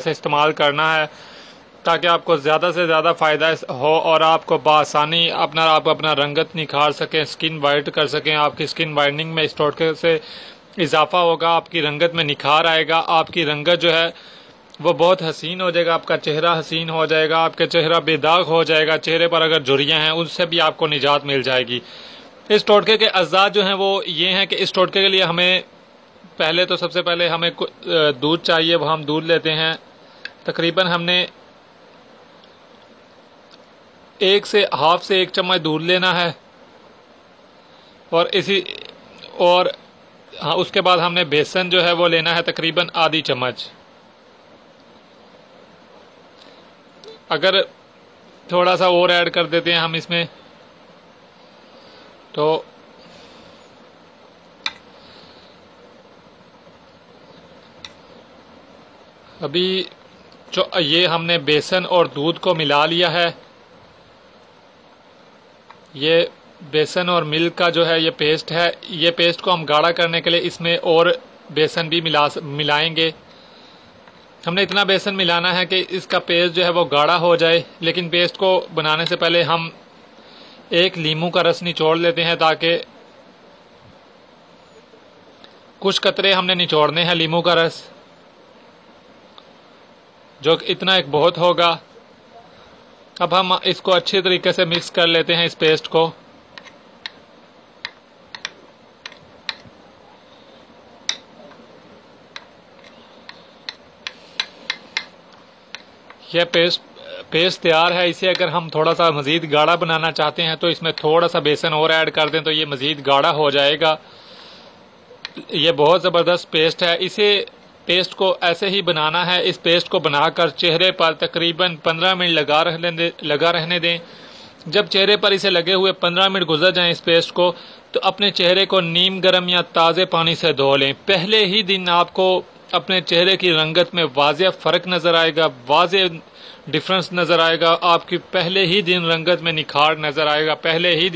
से इस्तेमाल करना है ताकि आपको ज़्यादा से ज़्यादा फ़ायदा हो और आपको बआसानी आप अपना रंगत निखार सकें, स्किन वाइट कर सकें। आपकी स्किन वाइटनिंग में इस टोटके से इजाफा होगा, आपकी रंगत में निखार आएगा, आपकी रंगत जो है वो बहुत हसीन हो जाएगा, आपका चेहरा हसीन हो जाएगा, आपका चेहरा बेदाग हो जाएगा। चेहरे पर अगर झुर्रियाँ हैं उनसे भी आपको निजात मिल जाएगी। इस टोटके के अज़्ज़ा जो हैं वो ये हैं कि इस टोटके के लिए हमें पहले तो सबसे पहले हमें दूध चाहिए। वो हम दूध लेते हैं, तकरीबन हमने 1 से हाफ से 1 चम्मच दूध लेना है और हाँ, उसके बाद हमने बेसन जो है वो लेना है तकरीबन आधी चम्मच। अगर थोड़ा सा और ऐड कर देते हैं हम इसमें तो अभी जो ये हमने बेसन और दूध को मिला लिया है, ये बेसन और मिल्क का जो है ये पेस्ट है। ये पेस्ट को हम गाढ़ा करने के लिए इसमें और बेसन भी मिलाएंगे। हमने इतना बेसन मिलाना है कि इसका पेस्ट जो है वो गाढ़ा हो जाए। लेकिन पेस्ट को बनाने से पहले हम 1 लीमू का रस निचोड़ लेते हैं, ताकि कुछ कतरे हमने निचोड़ने हैं लीमू का रस, जो इतना एक बहुत होगा। अब हम इसको अच्छी तरीके से मिक्स कर लेते हैं इस पेस्ट को। यह पेस्ट तैयार है। इसे अगर हम थोड़ा सा मज़ीद गाढ़ा बनाना चाहते हैं तो इसमें थोड़ा सा बेसन और ऐड कर दें तो ये मज़ीद गाढ़ा हो जाएगा। ये बहुत ज़बरदस्त पेस्ट है। इसे पेस्ट को ऐसे ही बनाना है। इस पेस्ट को बनाकर चेहरे पर तकरीबन 15 मिनट लगा रहने दें। जब चेहरे पर इसे लगे हुए 15 मिनट गुजर जाएं इस पेस्ट को, तो अपने चेहरे को नीम गर्म या ताज़े पानी से धो लें। पहले ही दिन आपको अपने चेहरे की रंगत में वाज़ेह फ़र्क नज़र आएगा, वाज़ेह डिफरेंस नज़र आएगा। आपकी पहले ही दिन रंगत में निखार नज़र आएगा, पहले ही